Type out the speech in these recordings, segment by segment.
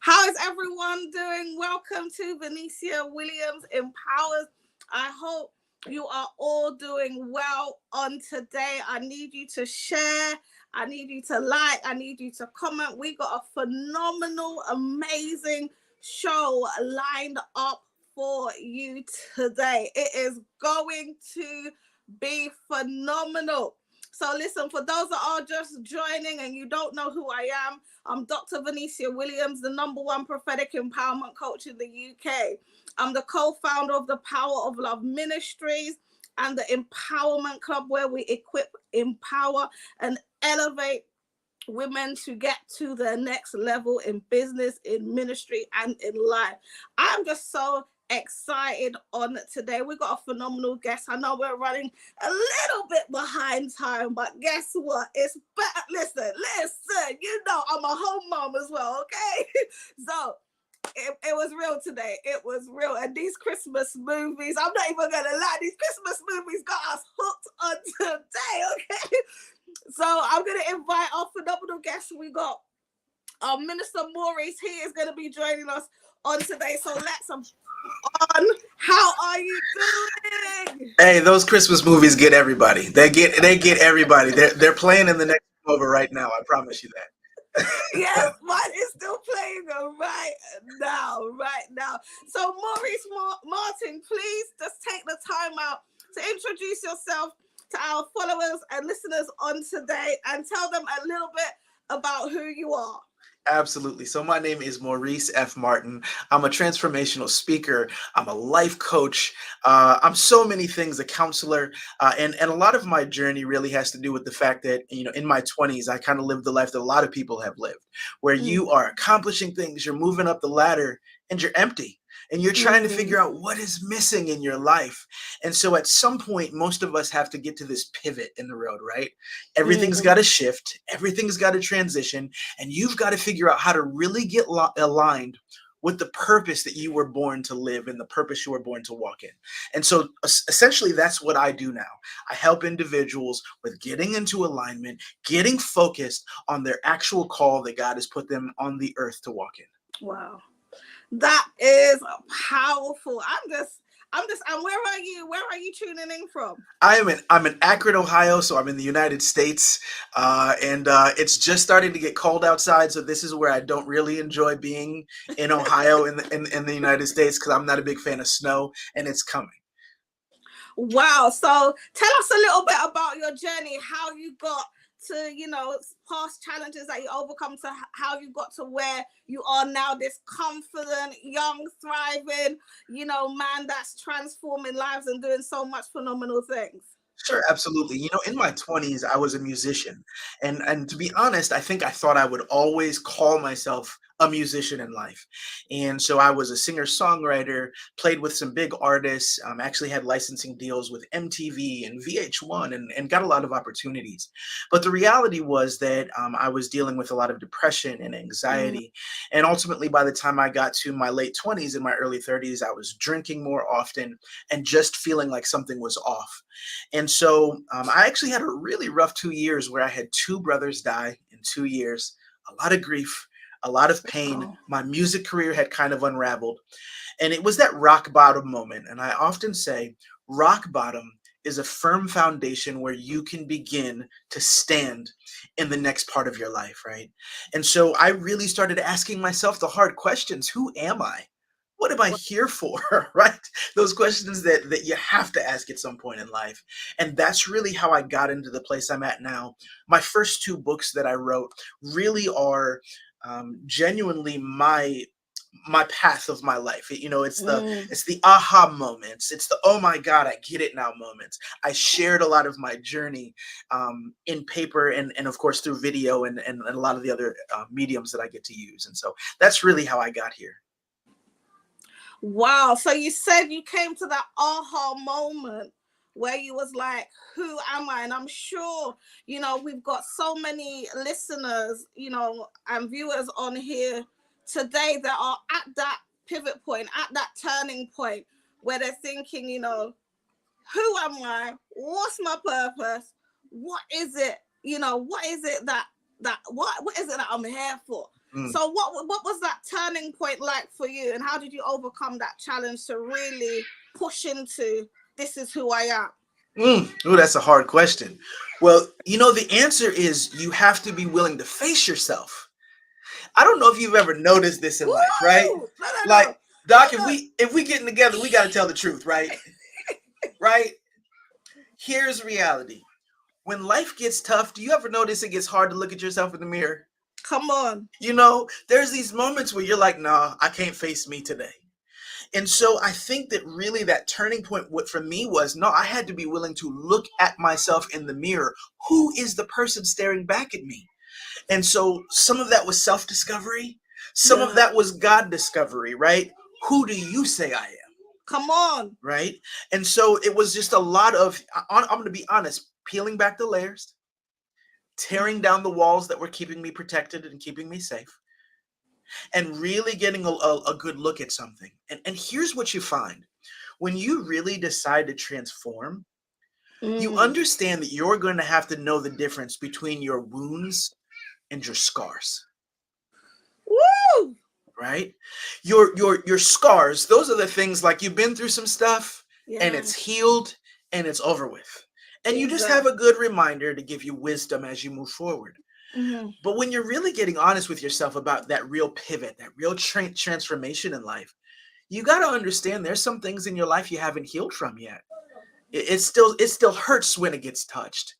How is everyone doing? Welcome to Venesia Williams Empowers. I hope you are all doing well on today. I need you to share. I need you to like. I need you to comment. We got a phenomenal, amazing show lined up for you today. It is going to be phenomenal. So listen, for those that are just joining and you don't know who I am, I'm Dr. Venesia Williams, the #1 prophetic empowerment coach in the UK. I'm the co-founder of the Power of Love Ministries and the Empowerment Club, where we equip, empower, and elevate women to get to their next level in business, in ministry, and in life. I'm just so excited on today. We got a phenomenal guest. I know we're running a little bit behind time, but guess what? It's better. Listen, you know I'm a home mom as well, okay? So it was real today. It was real. And these Christmas movies, I'm not even gonna lie, these Christmas movies got us hooked on today, okay? So I'm going to invite our phenomenal guest. We got our Minister Maurice. He is going to be joining us on today. So let's on. How are you doing? Hey, those Christmas movies get everybody. They get everybody. They're playing in the next over right now. I promise you that. Yes, mine is still playing right now. So Maurice Martin, please just take the time out to introduce yourself to our followers and listeners on today and tell them a little bit about who you are. Absolutely. So my name is Maurice F. Martin. I'm a transformational speaker. I'm a life coach. I'm so many things, a counselor. And a lot of my journey really has to do with the fact that, in my 20s, I kind of lived the life that a lot of people have lived, where you are accomplishing things, you're moving up the ladder, and you're empty. And you're trying to figure out what is missing in your life. And so at some point, most of us have to get to this pivot in the road, right? Everything's got to shift. Everything's got to transition. And you've got to figure out how to really get aligned with the purpose that you were born to live and the purpose you were born to walk in. And so essentially, that's what I do now. I help individuals with getting into alignment, getting focused on their actual call that God has put them on the earth to walk in. Wow. That is powerful. And where are you? Where are you tuning in from? I'm in Akron, Ohio, so I'm in the United States, and it's just starting to get cold outside. So this is where I don't really enjoy being in Ohio in the United States, because I'm not a big fan of snow, and it's coming. Wow. So tell us a little bit about your journey, how you got to, past challenges that you overcome, to how you got to where you are now, this confident, young, thriving, man that's transforming lives and doing so much phenomenal things. Sure, absolutely. In my 20s, I was a musician. And to be honest, I think I thought I would always call myself a musician in life. And so I was a singer-songwriter, played with some big artists, actually had licensing deals with MTV and VH1, and got a lot of opportunities. But the reality was that I was dealing with a lot of depression and anxiety. And ultimately, by the time I got to my late 20s and my early 30s, I was drinking more often and just feeling like something was off. And so I actually had a really rough 2 years where I had two brothers die in 2 years, a lot of grief, a lot of pain. Oh. My music career had kind of unraveled. And it was that rock bottom moment. And I often say rock bottom is a firm foundation where you can begin to stand in the next part of your life, right? And so I really started asking myself the hard questions. Who am I? What am I here for? Right? Those questions that you have to ask at some point in life. And that's really how I got into the place I'm at now. My first two books that I wrote really are genuinely my path of my life. It's the aha moments. It's the oh my God, I get it now moments. I shared a lot of my journey in paper and of course through video and a lot of the other mediums that I get to use. And so that's really how I got here. Wow. So you said you came to that aha moment where you was like, who am I? And I'm sure, we've got so many listeners, and viewers on here today that are at that pivot point, at that turning point where they're thinking, who am I? What's my purpose? What is it? What is it that what is it that I'm here for? Mm. So what was that turning point like for you, and how did you overcome that challenge to really push into this is who I am? Oh, that's a hard question. Well, the answer is you have to be willing to face yourself. I don't know if you've ever noticed this in life, right? Woo! No, no, Like, no, Doc, no, if we getting together, we got to tell the truth, right? Right? Here's reality. When life gets tough, do you ever notice it gets hard to look at yourself in the mirror? come on. There's these moments where you're like, nah, I can't face me today. And so I think that really that turning point, what for me was, no, I had to be willing to look at myself in the mirror. Who is the person staring back at me? And so some of that was self-discovery. Some of Yeah, that was God discovery, right? Who do you say I am? come on. Right? And so it was just a lot of, I'm going to be honest, peeling back the layers, tearing down the walls that were keeping me protected and keeping me safe, and really getting a good look at something. And here's what you find. When you really decide to transform, you Mm. understand that you're going to have to know the difference between your wounds and your scars. Woo! Right? Your scars, those are the things like you've been through some stuff and Yeah, it's healed and it's over with. And you just Jesus. have a good reminder to give you wisdom as you move forward. Mm-hmm. But when you're really getting honest with yourself about that real pivot, that real transformation in life, you got to understand there's some things in your life you haven't healed from yet. It still hurts when it gets touched.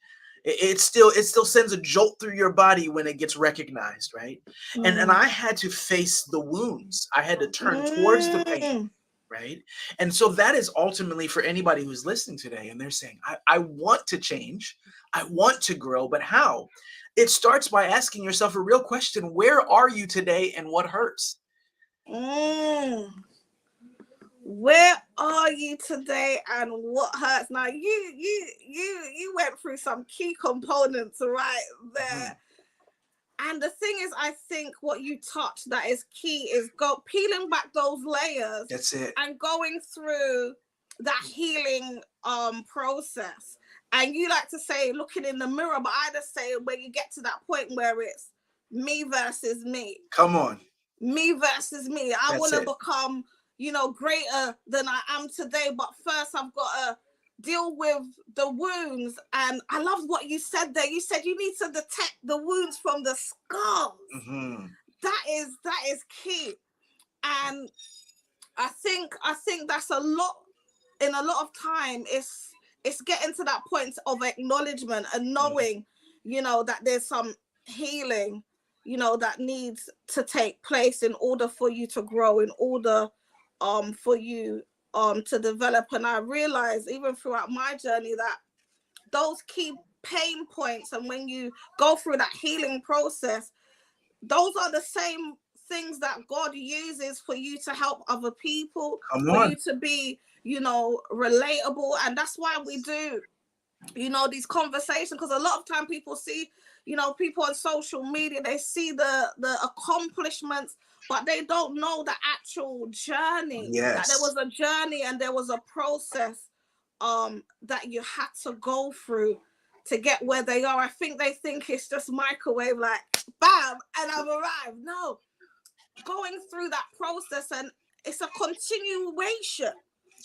It still sends a jolt through your body when it gets recognized, right? And Mm. I had to face the wounds. I had to turn towards the pain, Mm. right? And so that is ultimately for anybody who's listening today and they're saying, I want to change, I want to grow, but how? It starts by asking yourself a real question: where are you today and what hurts? Mm. Where are you today, and what hurts? Now you went through some key components right Mhm. there. And the thing is, I think what you touched that is key is go peeling back those layers That's it. and going through that healing process. And you like to say looking in the mirror, but I just say when you get to that point where it's me versus me, Come on. me versus me. I That's want to it. become, greater than I am today. But first, I've got to deal with the wounds. And I love what you said there. You said you need to detect the wounds from the scars. Hmm. That is key. And I think that's a lot. In a lot of time, it's getting to that point of acknowledgement and knowing, that there's some healing, that needs to take place in order for you to grow, in order for you to develop. And I realize even throughout my journey that those key pain points, and when you go through that healing process, those are the same things that God uses for you to help other people, Come for you on. to be, relatable. And that's why we do, these conversations, because a lot of time people see, people on social media, they see the accomplishments, but they don't know the actual journey, that there Yes. was a journey and there was a process that you had to go through to get where they are. I think they think it's just microwave, like bam, and I've arrived. No, going through that process, and it's a continuation.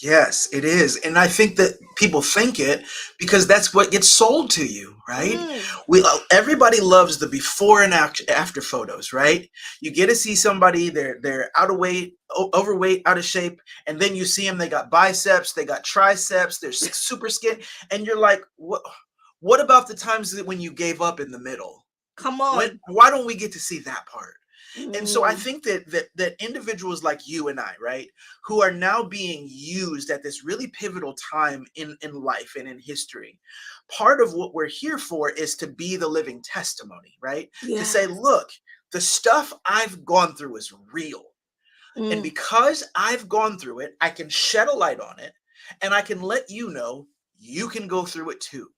Yes, it is. And I think that people think it because that's what gets sold to you, right? Mm, Everybody loves the before and after photos, right? You get to see somebody, they're out of weight, overweight, out of shape, and then you see them, they got biceps, they got triceps, they're super skin, and you're like, what about the times that when you gave up in the middle? come When on. Why don't we get to see that part? And so I Mm, think that individuals like you and I, right, who are now being used at this really pivotal time in life and in history, part of what we're here for is to be the living testimony, right? To yeah. say, look, the stuff I've gone through is real. And Mm, because I've gone through it, I can shed a light on it and I can let you know you can go through it too.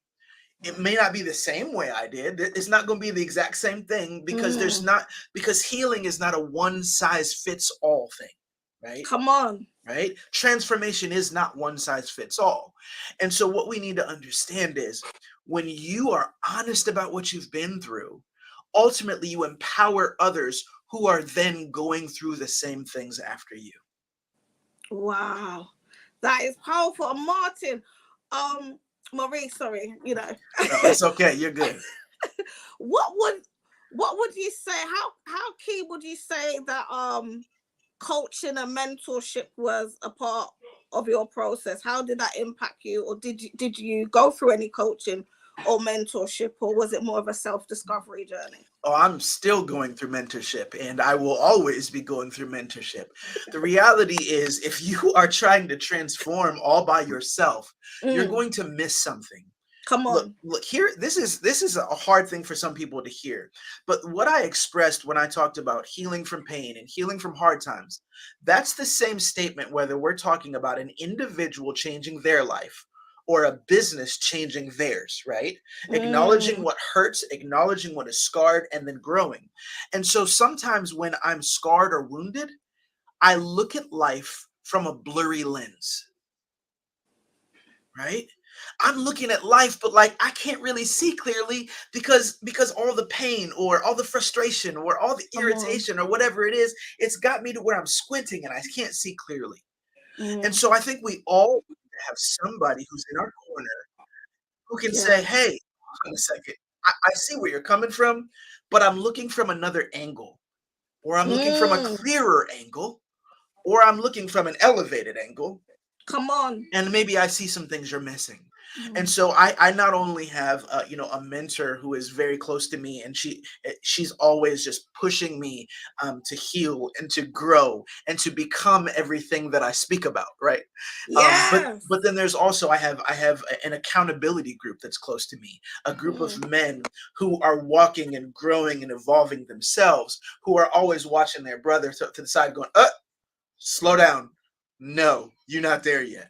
It may not be the same way I did. It's not going to be the exact same thing mm, because healing is not a one size fits all thing, right? come on. Right? Transformation is not one size fits all. And so what we need to understand is when you are honest about what you've been through, ultimately you empower others who are then going through the same things after you. Wow, that is powerful. And Martin, Maurice, sorry, No, it's okay. You're good. what would what would you say? How key would you say that coaching and mentorship was a part of your process? How did that impact you, or did you go through any coaching or mentorship, or was it more of a self-discovery journey? Oh, I'm still going through mentorship and I will always be going through mentorship. The reality is, if you are trying to transform all by yourself, you're Mm, going to miss something. come Look, on. look here. This is a hard thing for some people to hear. But what I expressed when I talked about healing from pain and healing from hard times, that's the same statement whether we're talking about an individual changing their life or a business changing theirs, right? Acknowledging Mm, what hurts, acknowledging what is scarred, and then growing. And so sometimes when I'm scarred or wounded, I look at life from a blurry lens, right? I'm looking at life, but like I can't really see clearly because all the pain or all the frustration or all the come on. irritation or whatever it is, it's got me to where I'm squinting and I can't see clearly. And Mm, so I think we all need to have somebody who's in our corner who can say, yes. "Hey, hold on a second. I see where you're coming from, but I'm looking from another angle, or I'm looking from a Mm, clearer angle, or I'm looking from an elevated angle, come on. and maybe I see some things you're missing." And Mm, so I not only have a mentor who is very close to me, and she's always just pushing me to heal and to grow and to become everything that I speak about, right? yes. But then there's also I have an accountability group that's close to me, a group of Mm, men who are walking and growing and evolving themselves, who are always watching their brother to the side, going, slow down. No, you're not there yet.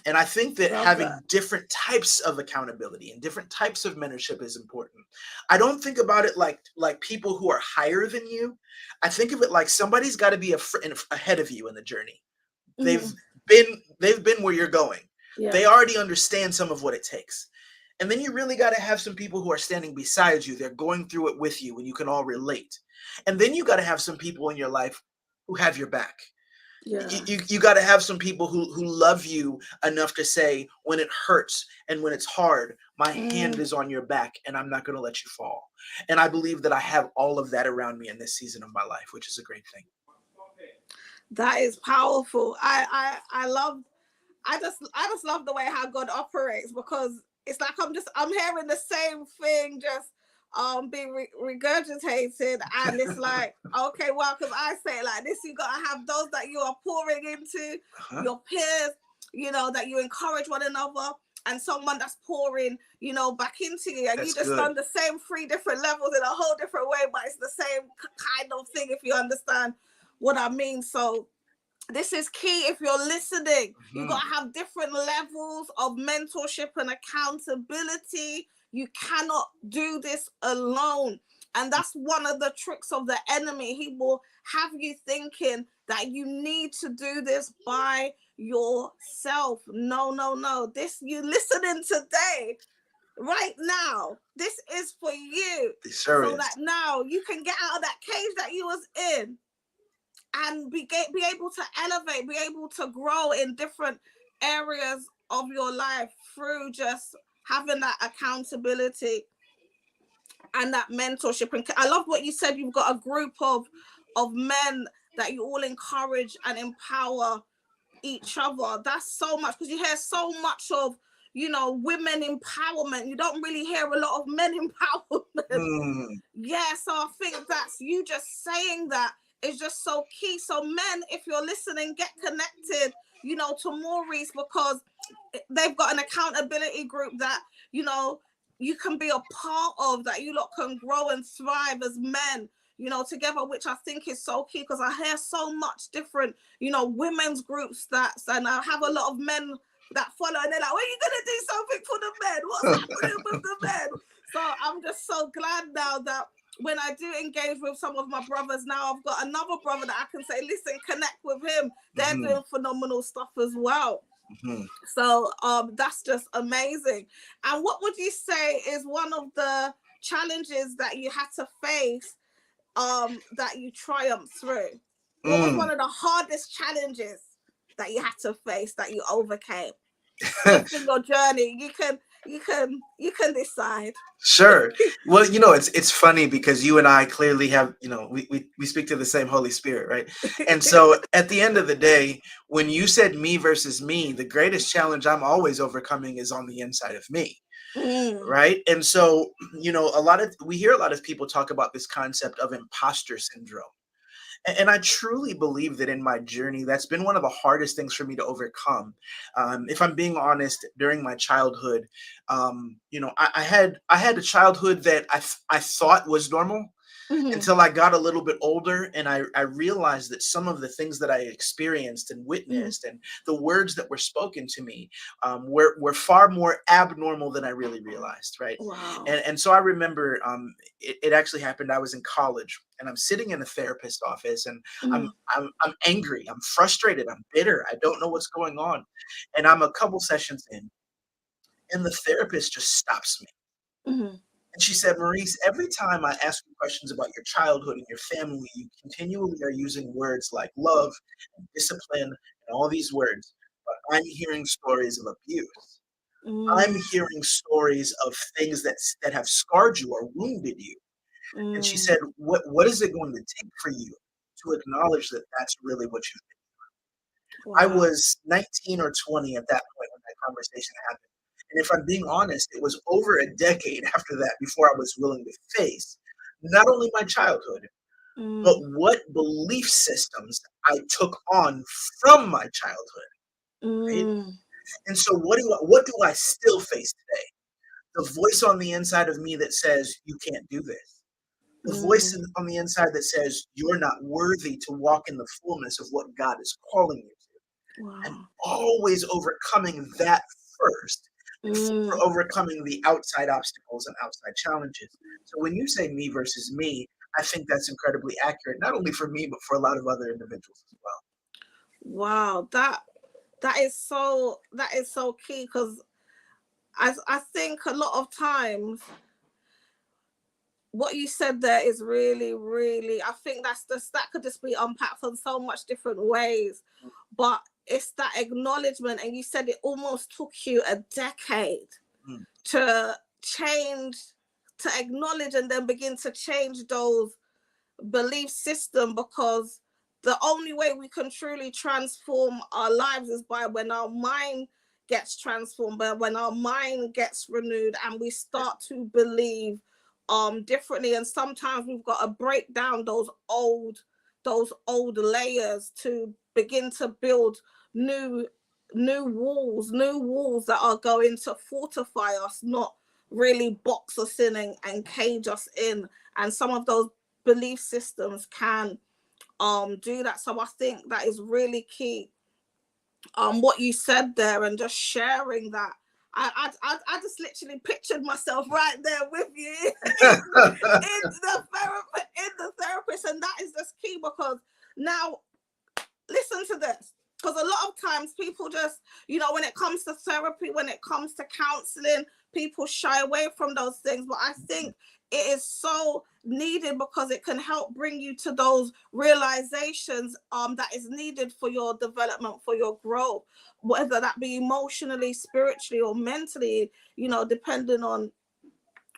And I think that love having that. different types of accountability and different types of mentorship is important. I don't think about it like people who are higher than you. I think of it like somebody's got to be ahead of you in the journey. They've Mm, they've been where you're going. They yes. already understand some of what it takes. And then you really got to have some people who are standing beside you. They're going through it with you and you can all relate. And then you got to have some people in your life who have your back. You Yes. got to have some people who love you enough to say, when it hurts and when it's hard, my hand Mm, is on your back and I'm not going to let you fall. And I believe that I have all of that around me in this season of my life, which is a great thing. that is powerful. I just love the way how God operates, because it's like I'm hearing the same thing just being regurgitated, and it's like, okay, well, because I say it like this: you gotta have those that you are pouring into, Uh-huh. your peers, that you encourage one another, and someone that's pouring, back into you, and you That's just good. done the same three different levels in a whole different way, but it's the same kind of thing, if you understand what I mean. So this is key. If you're listening, you got Mhm. to have different levels of mentorship and accountability. You cannot do this alone, and that's one of the tricks of the enemy. He will have you thinking that you need to do this by yourself. No, no, no. This, you listening today, right now, this is for you, It sure so is. that now you can get out of that cage that you was in, and be able to elevate, be able to grow in different areas of your life through just having that accountability and that mentorship. And I love what you said. You've got a group of men that you all encourage and empower each other. That's so much, because you hear so much of women empowerment. You don't really hear a lot of men empowerment. Mm, Yeah, so I think that's, you just saying that is just so key. So men, if you're listening, get connected, to Maurice, because they've got an accountability group that, you know, you can be a part of, that you lot can grow and thrive as men, together, which I think is so key, because I hear so much different, women's groups and I have a lot of men that follow, and they're like, when are you going to do something for the men? What's happening with the men? So I'm just so glad now that when I do engage with some of my brothers now, I've got another brother that I can say, listen, connect with him. They're mhm, doing phenomenal stuff as well. mhm. So that's just amazing. And what would you say is one of the challenges that you had to face that you triumphed through? What was Mm. one of the hardest challenges that you had to face that you overcame within your journey? You can decide. Sure. Well, it's funny because you and I clearly have, we speak to the same Holy Spirit, right? And so at the end of the day, when you said me versus me, the greatest challenge I'm always overcoming is on the inside of me, Mm, right? And so, we hear a lot of people talk about this concept of imposter syndrome. And I truly believe that in my journey, that's been one of the hardest things for me to overcome. If I'm being honest, during my childhood, I had a childhood that I thought was normal mhm, until I got a little bit older, and I realized that some of the things that I experienced and mhm. witnessed and the words that were spoken to me were far more abnormal than I really realized, right? Wow. And so I remember it actually happened. I was in college and I'm sitting in a therapist's office, and I'm, Mm, I'm angry, I'm frustrated, I'm bitter, I don't know what's going on. And I'm a couple sessions in, and the therapist just stops me, mhm, and she said, Maurice, every time I ask you questions about your childhood and your family, you continually are using words like love and discipline and all these words. But I'm hearing stories of abuse. I'm mm, hearing stories of things that have scarred you or wounded you. And she mm. said, what is it going to take for you to acknowledge that that's really what you I Wow. was 19 or 20 at that point when that conversation happened. And if I'm being honest, it was over a decade after that before I was willing to face not only my childhood, but Mm, what belief systems I took on from my childhood, right? mm, And so what do I still face today? The voice on the inside of me that says you can't do this. The voice mm. on the inside that says you're not worthy to walk in the fullness of what God is calling you to. And Wow. always overcoming that first Mm. before overcoming the outside obstacles and outside challenges. So when you say me versus me, I think that's incredibly accurate, not only for me, but for a lot of other individuals as well. Wow. That is so key, because I think a lot of times what you said there is really, really, I think that could just be unpacked in so much different ways. But it's that acknowledgement, and you said it almost took you a decade Mm, to change, to acknowledge and then begin to change those belief system, because the only way we can truly transform our lives is by when our mind gets transformed, but when our mind gets renewed and we start to believe differently. And sometimes we've got to break down those old layers to begin to build new new walls that are going to fortify us, not really box us in and cage us in. And some of those belief systems can do that. So I think that is really key, what you said there, and just sharing that. I just literally pictured myself right there with you in the therapist, and that is just key, because now listen to this, because a lot of times people just, when it comes to therapy, when it comes to counseling, people shy away from those things. But I think it is so needed, because it can help bring you to those realizations that is needed for your development, for your growth, whether that be emotionally, spiritually, or mentally, depending on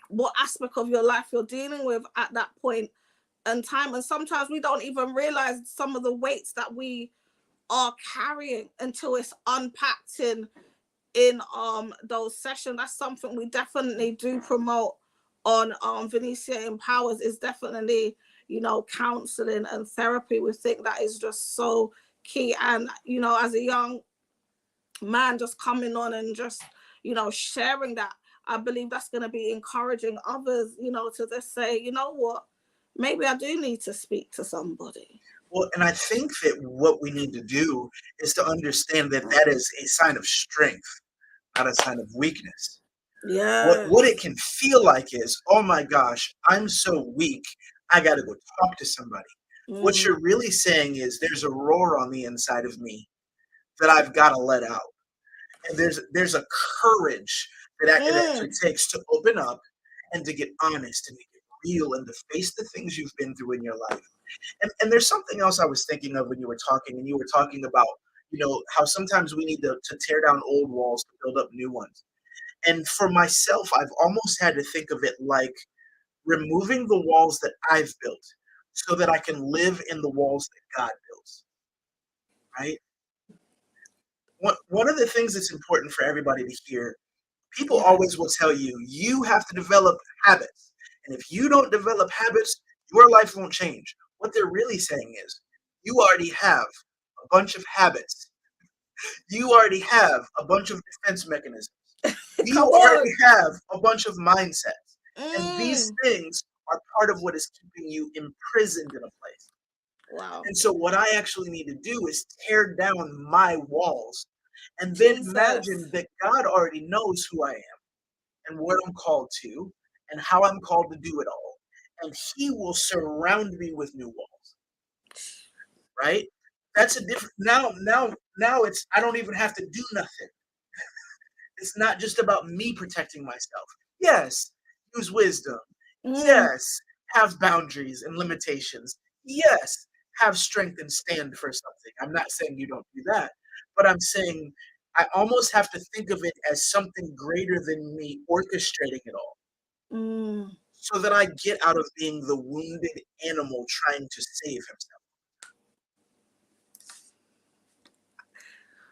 what aspect of your life you're dealing with at that point in time. And sometimes we don't even realize some of the weights that we are carrying until it's unpacked in those sessions. That's something we definitely do promote on Venesia Empowers, is definitely, counseling and therapy. We think that is just so key. And as a young man just coming on and just, sharing that, I believe that's going to be encouraging others, to just say, you know what, maybe I do need to speak to somebody. Well, and I think that what we need to do is to understand that that is a sign of strength, not a sign of weakness. What it Yes. can feel like is, oh my gosh, I'm so weak, I got to go talk to somebody. What Mm. you're really saying is there's a roar on the inside of me that I've got to let out. And there's a courage that it actually Mm. takes to open up and to get honest and to get real and to face the things you've been through in your life. And there's something else I was thinking of when you were talking, and you were talking about, how sometimes we need to tear down old walls to build up new ones. And for myself, I've almost had to think of it like removing the walls that I've built so that I can live in the walls that God builds, right? One of the things that's important for everybody to hear, people Yeah. always will tell you, you have to develop habits. And if you don't develop habits, your life won't change. What they're really saying is, you already have a bunch of habits. You already have a bunch of defense mechanisms. You Come already on. have a bunch of mindsets. And these Mm. things are part of what is keeping you imprisoned in a place. Wow. And so, what I actually need to do is tear down my walls and then Jesus. imagine that God already knows who I am and what I'm called to and how I'm called to do it all. And He will surround me with new walls, right? That's a different now it's I don't even have to do nothing. It's not just about me protecting myself. Yes, use wisdom. Mm. Yes, have boundaries and limitations. Yes, have strength and stand for something. I'm not saying you don't do that, but I'm saying I almost have to think of it as something greater than me orchestrating it all Mm. so that I get out of being the wounded animal trying to save himself.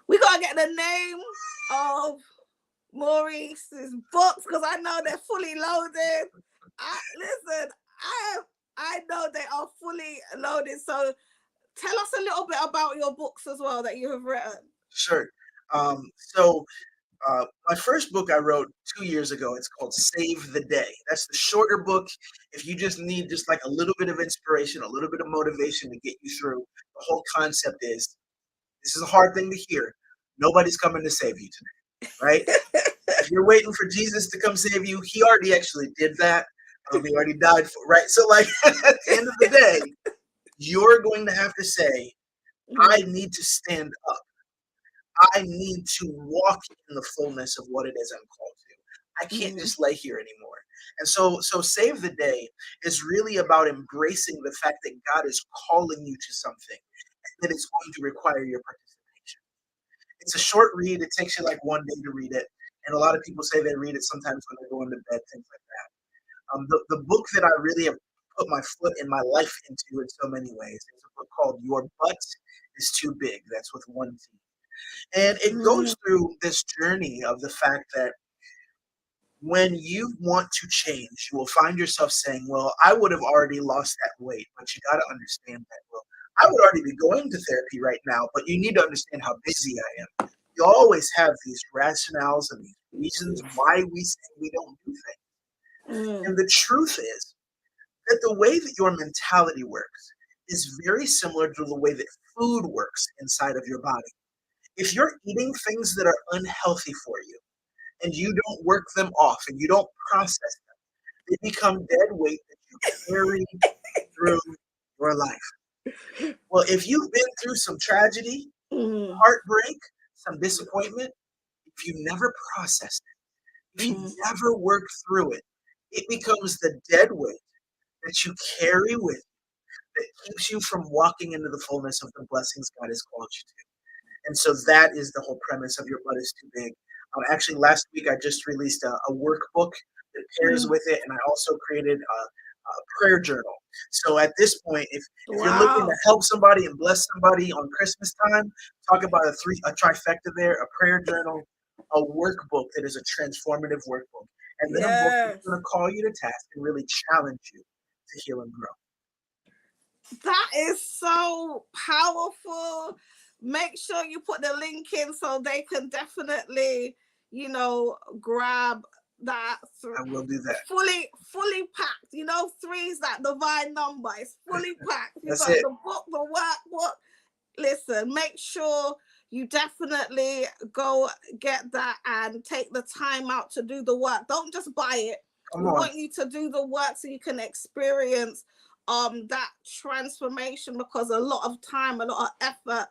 We gotta get the name of Maurice's books because I know they're fully loaded. Listen, I I know they are fully loaded. So tell us a little bit about your books as well that you have written. Sure. So my first book I wrote 2 years ago. It's called Save the Day. That's the shorter book. If you just need just like a little bit of inspiration, a little bit of motivation to get you through, the whole concept is this is a hard thing to hear. Nobody's coming to save you today, right? If you're waiting for Jesus to come save you, he already actually did that. He already died for, right? So, like, at the end of the day, you're going to have to say, I Mm. need to stand up. I need to walk in the fullness of what it is I'm called to. I can't Mm. just lay here anymore. And so Save the Day is really about embracing the fact that God is calling you to something and that it's going to require your participation. It's a short read. It takes you like one day to read it. And a lot of people say they read it sometimes when they're going to bed, things like that. The book that I really have put my foot in my life into in so many ways is a book called Your Butt is Too Big. That's with one T. And it Mm. goes through this journey of the fact that when you want to change, you will find yourself saying, well, I would have already lost that weight, but you got to understand that. Well, I would already be going to therapy right now, but you need to understand how busy I am. You always have these rationales and these reasons why we say we don't do things. Mm. And the truth is that the way that your mentality works is very similar to the way that food works inside of your body. If you're eating things that are unhealthy for you and you don't work them off and you don't process them, they become dead weight that you carry through your life. Well, if you've been through some tragedy, Mm. heartbreak, some disappointment, if you never process it, if you Mm. never work through it, it becomes the dead weight that you carry with you that keeps you from walking into the fullness of the blessings God has called you to. And so that is the whole premise of Your Butt is Too Big. Actually, last week I just released a workbook that pairs Mm. with it, and I also created a prayer journal. So at this point, if you're looking to Wow. help somebody and bless somebody on Christmas time, talk about a trifecta there: a prayer journal, a workbook that is a transformative workbook, and then a book that's Yes. going to call you to task and really challenge you to heal and grow. That is so powerful. Make sure you put the link in so they can definitely, grab that I will do that. fully packed. Three is that divine number. It's fully packed. You That's got it. the book, the workbook. Listen, make sure you definitely go get that and take the time out to do the work. Don't just buy it. Come We on. want you to do the work so you can experience that transformation, because a lot of time, a lot of effort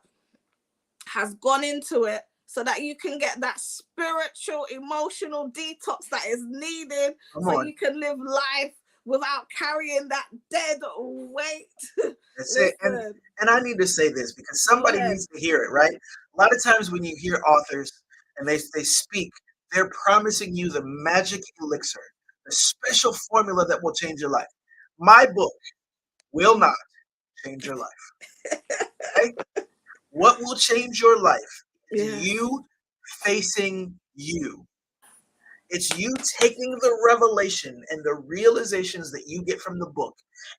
has gone into it so that you can get that spiritual, emotional detox that is needed Come so on. you can live life without carrying that dead weight. That's it. Listen, And I need to say this because go somebody ahead. needs to hear it, right? A lot of times when you hear authors and they speak, they're promising you the magic elixir, the special formula that will change your life. My book will not change your life. Okay? What will change your life is Yes. you facing you. It's you taking the revelation and the realizations that you get from the book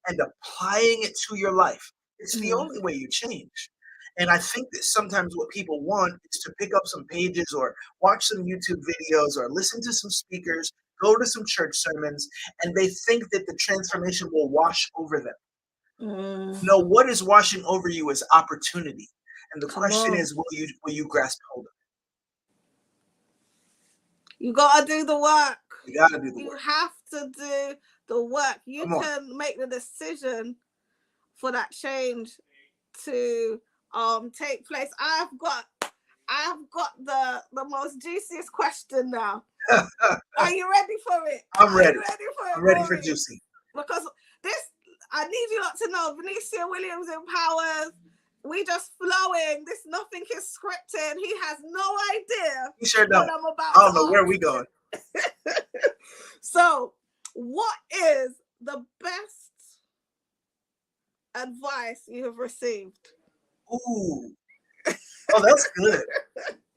and applying it to your life. It's the Mm. only way you change. And I think that sometimes what people want is to pick up some pages or watch some YouTube videos or listen to some speakers, go to some church sermons, and they think that the transformation will wash over them. Mm. No, what is washing over you is opportunity. And the Come question on. is, will you grasp hold of You gotta do the work. it? You gotta do the You work. have to do the work. You Come on. can make the decision for that change to take place. I've got the most juiciest question now. Are you ready for it? I'm Are ready. you ready for it, I'm ready for Maurice? juicy. Because this, I need you not to know, Venesia Williams empowers. We just flowing. This nothing is scripted. He has no idea You sure what don't. I'm about I to don't know where ask we going. So, what is the best advice you have received? Ooh. Oh, that's good.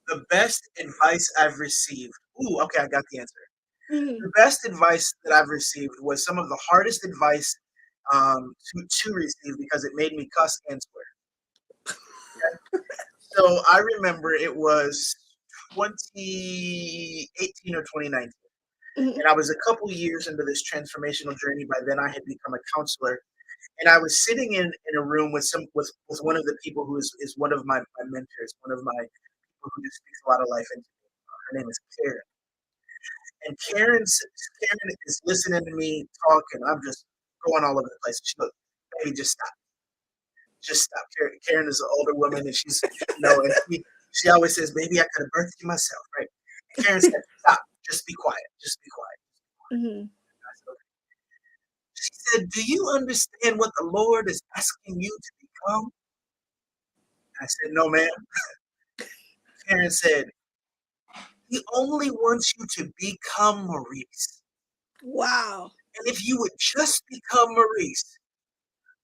The best advice I've received. Ooh, okay, I got the answer. The best advice that I've received was some of the hardest advice to receive because it made me cuss and swear. Okay? So I remember it was 2018 or 2019. And I was a couple years into this transformational journey. By then, I had become a counselor, and I was sitting in a room with one of the people who is one of my mentors, one of my people who just speaks a lot of life into me. Her name is Karen, and Karen is listening to me talk, and I'm just going all over the place. She goes, "Baby, just stop." Karen is an older woman, and she's and she always says, "Baby, I could have birthed you myself," right? And Karen said, "Stop, just be quiet, just be quiet." Mm-hmm. She said, "Do you understand what the Lord is asking you to become?" I said, "No, ma'am." Karen said, "He only wants you to become Maurice. Wow. And if you would just become Maurice,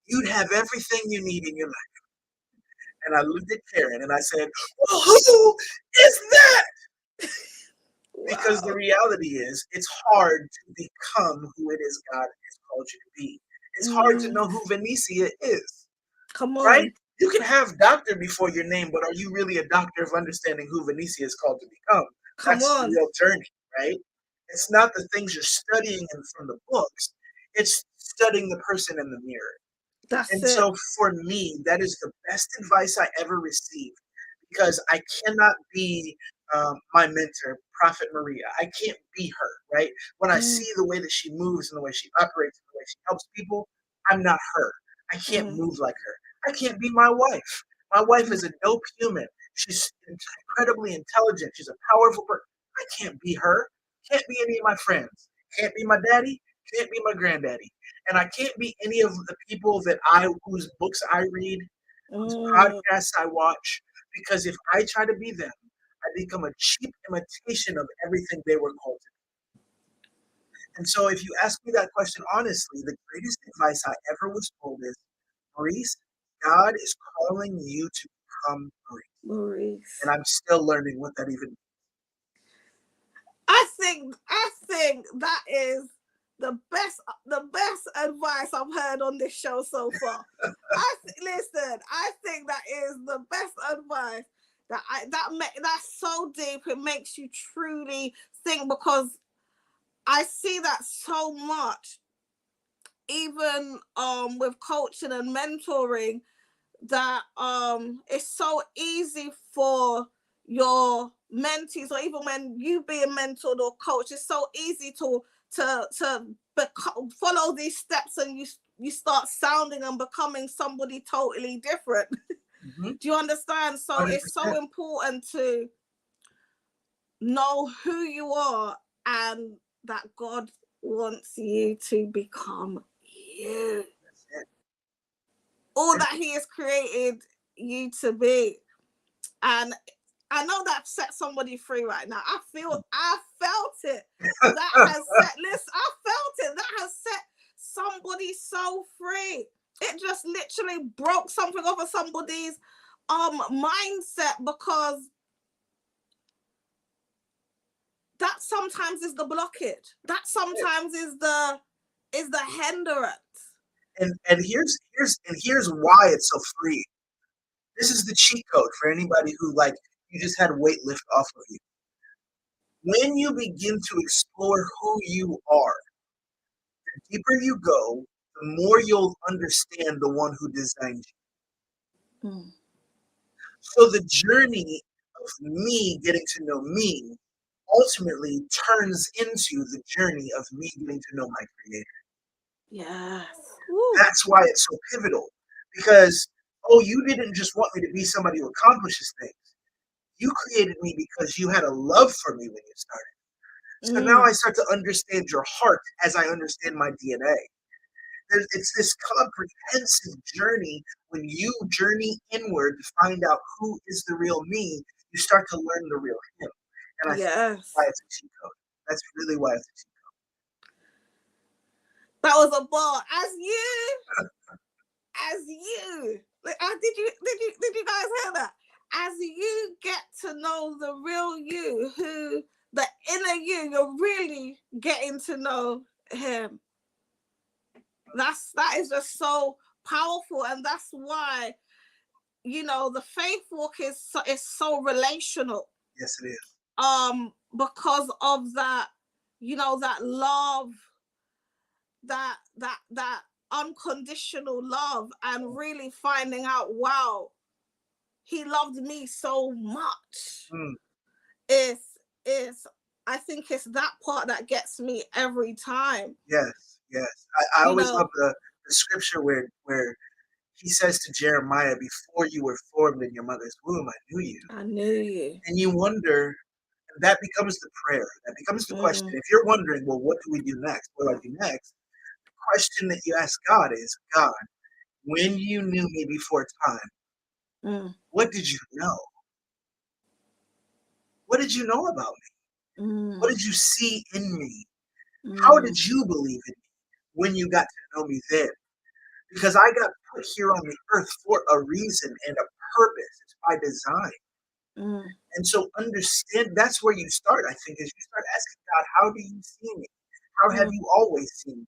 you'd have everything you need in your life." And I looked at Karen and I said, "Well, who is that?" Because the Wow. reality is, it's hard to become who it is God has called you to be. It's hard to Mm. know who Venesia is. Come Right? on. You can have doctor before your name, but are you really a doctor of understanding who Venesia is called to become? Come That's the on. real journey, right? It's not the things you're studying from the books. It's studying the person in the mirror. That's And it. so for me, that is the best advice I ever received because I cannot be my mentor, Prophet Maria. I can't be her, right? When I Mm. see the way that she moves and the way she operates and the way she helps people, I'm not her. I can't Mm. move like her. I can't be my wife. My wife Mm. is a dope human. She's incredibly intelligent. She's a powerful person. I can't be her. Can't be any of my friends. Can't be my daddy. Can't be my granddaddy. And I can't be any of the people whose books I read, whose Mm. podcasts I watch, because if I try to be them, I become a cheap imitation of everything they were called to be. And so if you ask me that question honestly, the greatest advice I ever was told is, Maurice, God is calling you to become Maurice. And Maurice. I'm still learning what that even means. I think that is the best advice I've heard on this show so far. Listen, I think that is the best advice that's so deep. It makes you truly think because I see that so much, even with coaching and mentoring, that it's so easy for your mentees, or even when you being mentored or coached, it's so easy to follow these steps, and you start sounding and becoming somebody totally different. Mm-hmm. Do you understand? So it's so 100%. important to know who you are and that God wants you to become you. That's it. All that he has created you to be. And I know that set somebody free right now. I felt it. That has set, listen, I felt it. That has set somebody so free. It just literally broke something off of somebody's mindset, because that sometimes is the blockage. That sometimes is the hindrance. And here's why it's so free. This is the cheat code for anybody who, like, you just had weight lift off of you. When you begin to explore who you are, the deeper you go, the more you'll understand the one who designed you. Mm. So the journey of me getting to know me ultimately turns into the journey of me getting to know my creator. Yes. That's why it's so pivotal. Because, oh, you didn't just want me to be somebody who accomplishes things. You created me because you had a love for me when you started. So now I start to understand your heart as I understand my DNA. It's this comprehensive journey. When you journey inward to find out who is the real me, you start to learn the real him. And I think that's why it's a cheat code. That's really why it's a cheat code. That was a bar. As you, did you guys hear that? As you get to know the real you, who the inner you, you're really getting to know him. That is just so powerful, and that's why, you know, the faith walk is so relational. Yes, it is. Because of that, you know, that love, that unconditional love, and really finding out, wow, he loved me so much. Is I think it's that part that gets me every time. Yes. I always love the scripture where he says to Jeremiah, before you were formed in your mother's womb, I knew you. And you wonder, and that becomes the prayer. That becomes the question. If you're wondering, well, what do we do next? What do I do next? The question that you ask God is, God, when you knew me before time, what did you know? What did you know about me? What did you see in me? How did you believe in me when you got to know me then? Because I got put here on the earth for a reason and a purpose. It's by design. And so understand, that's where you start, I think, is you start asking God, how do you see me? How have you always seen me?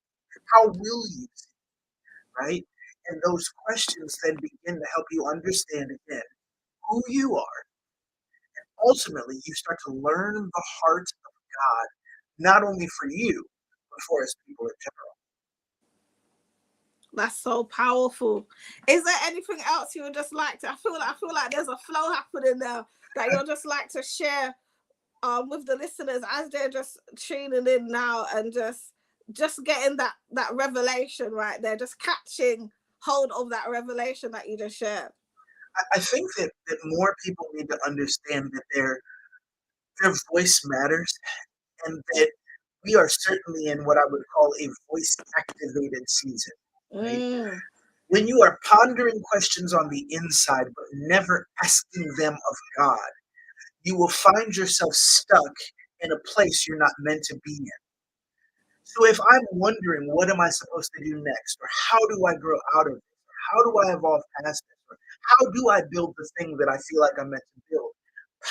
How will you see me? Right? And those questions then begin to help you understand again who you are. And ultimately, you start to learn the heart of God, not only for you, but for his people in general. That's so powerful. Is there anything else you would just like to? I feel like there's a flow happening now that you'll just like to share with the listeners as they're just tuning in now, and just getting that revelation right there, just catching hold of that revelation that you just shared. I think that more people need to understand that their voice matters, and that we are certainly in what I would call a voice activated season. Right? When you are pondering questions on the inside but never asking them of God, you will find yourself stuck in a place you're not meant to be in. So if I'm wondering, what am I supposed to do next? Or how do I grow out of it? Or how do I evolve past this? Or how do I build the thing that I feel like I'm meant to build?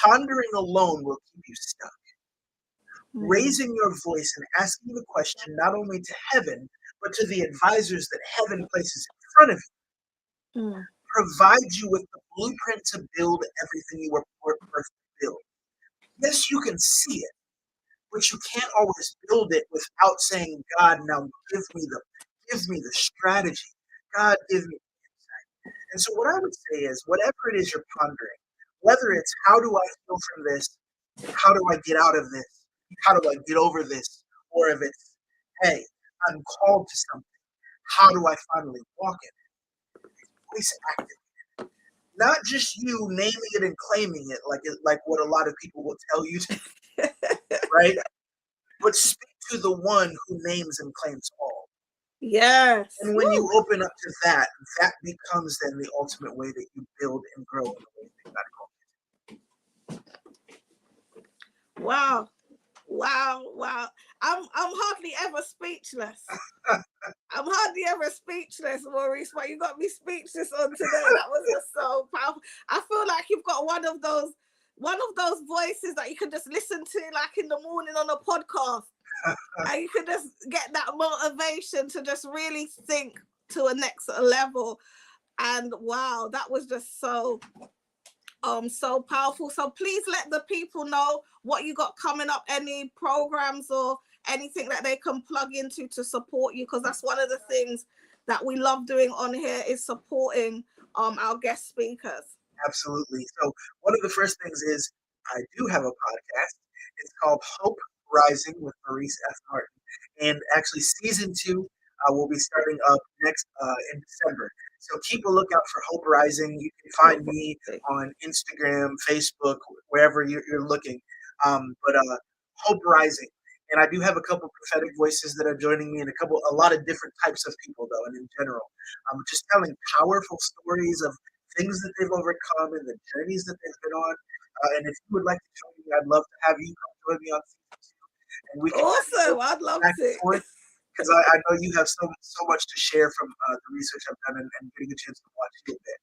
Pondering alone will keep you stuck. Raising your voice and asking the question not only to heaven, but to the advisors that heaven places in front of you, provides you with the blueprint to build everything you were birthed to build. Yes, you can see it, but you can't always build it without saying, God, now give me the strategy. God, give me the insight. And so what I would say is, whatever it is you're pondering, whether it's how do I heal from this, how do I get out of this, how do I get over this, or if it's, hey, I'm called to something, how do I finally walk in it? Voice activated. Not just you naming it and claiming it like what a lot of people will tell you to, right? But speak to the one who names and claims all. Yes. And when you open up to that, that becomes then the ultimate way that you build and grow in the way that God called Wow. Wow. Wow. I'm hardly ever speechless. I'm hardly ever speechless, Maurice, but you got me speechless on today. That was just so powerful. I feel like you've got one of those voices that you can just listen to like in the morning on a podcast. And you can just get that motivation to just really think to a next level. And wow, that was just so powerful. So please let the people know what you got coming up, any programs or anything that they can plug into to support you, because that's one of the things that we love doing on here is supporting our guest speakers. Absolutely. So one of the first things is I do have a podcast. It's called Hope Rising with Maurice F. Martin. And actually season 2 will be starting up next in December. So keep a lookout for Hope Rising. You can find me on Instagram, Facebook, wherever you're looking. But Hope Rising. And I do have a couple prophetic voices that are joining me, and a lot of different types of people, though, and in general, just telling powerful stories of things that they've overcome and the journeys that they've been on. And if you would like to join me, I'd love to have you come join me on season 2, and we can Awesome. I'd love back to. and forth, because I know you have so much to share from the research I've done and getting a chance to watch you a bit.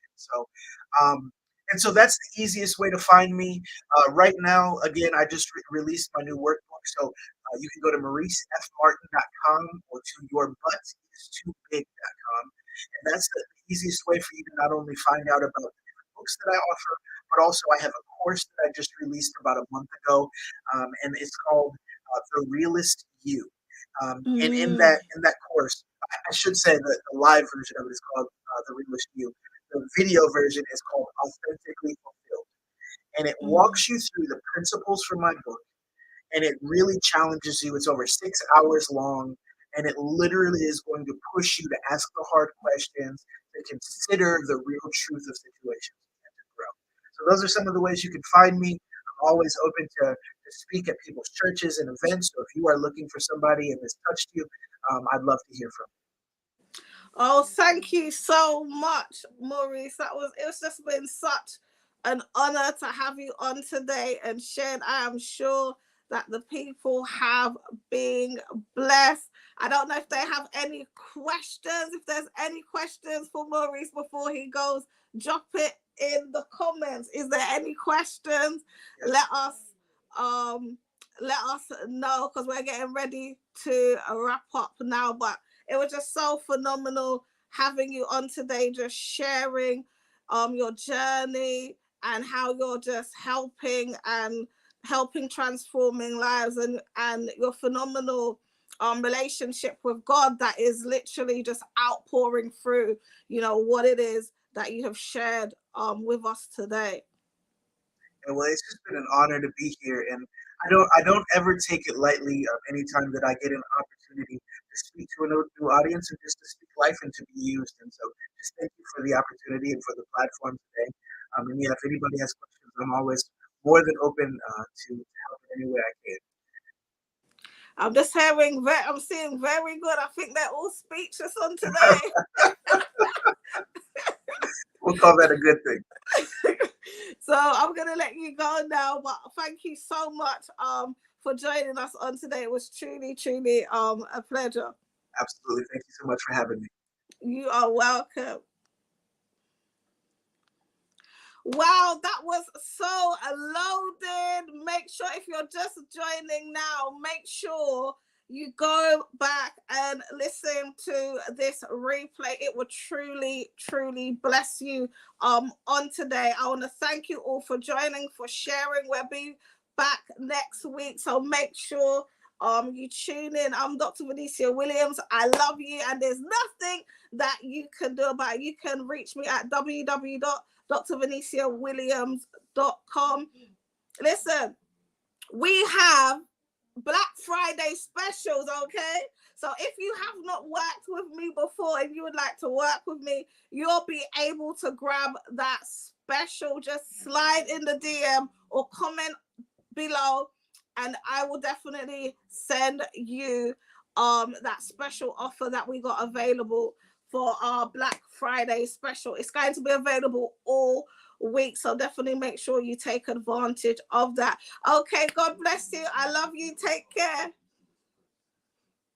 And so that's the easiest way to find me. Right now, again, I just released my new workbook. So you can go to mauricefmartin.com or to yourbuttistoobig.com. And that's the easiest way for you to not only find out about the different books that I offer, but also I have a course that I just released about a month ago, and it's called The Realist You. And in that course, I should say that the live version of it is called The Realist You. The video version is called Authentically Fulfilled, and it walks you through the principles from my book, and it really challenges you. It's over 6 hours long, and it literally is going to push you to ask the hard questions, to consider the real truth of situations, and to grow. So those are some of the ways you can find me. I'm always open to speak at people's churches and events. So if you are looking for somebody and this touched you, I'd love to hear from you. Oh, thank you so much, Maurice. It's just been such an honor to have you on today and shared. I am sure that the people have been blessed. I don't know if they have any questions. If there's any questions for Maurice before he goes, drop it in the comments. Is there any questions? Yes. Let us know, because we're getting ready to wrap up now. But it was just so phenomenal having you on today, just sharing your journey and how you're just helping transforming lives, and your phenomenal relationship with God that is literally just outpouring through, what it is that you have shared with us today. And well, it's just been an honor to be here, and I don't ever take it lightly. Anytime that I get an opportunity to speak to a new audience and just to speak life and to be used, and so just thank you for the opportunity and for the platform today. And yeah, if anybody has questions, I'm always more than open to help in any way I can. I'm just I'm seeing very good. I think they're all speechless on today. We'll call that a good thing. So I'm going to let you go now, but thank you so much for joining us on today. It was truly, truly a pleasure. Absolutely. Thank you so much for having me. You are welcome. Wow, that was so loaded. Make sure, if you're just joining now, make sure you go back and listen to this replay. It will truly, truly bless you on today. I want to thank you all for joining, for sharing. We'll be back next week, so make sure you tune in. I'm Dr. Venesia Williams. I love you, and there's nothing that you can do about it. You can reach me at www.drvenesiawilliams.com. Listen, we have Black Friday specials, okay? So if you have not worked with me before and you would like to work with me, you'll be able to grab that special. Just slide in the DM or comment below and I will definitely send you that special offer that we got available for our Black Friday special. It's going to be available all week, so definitely make sure you take advantage of that. Okay, God bless you. I love you. Take care.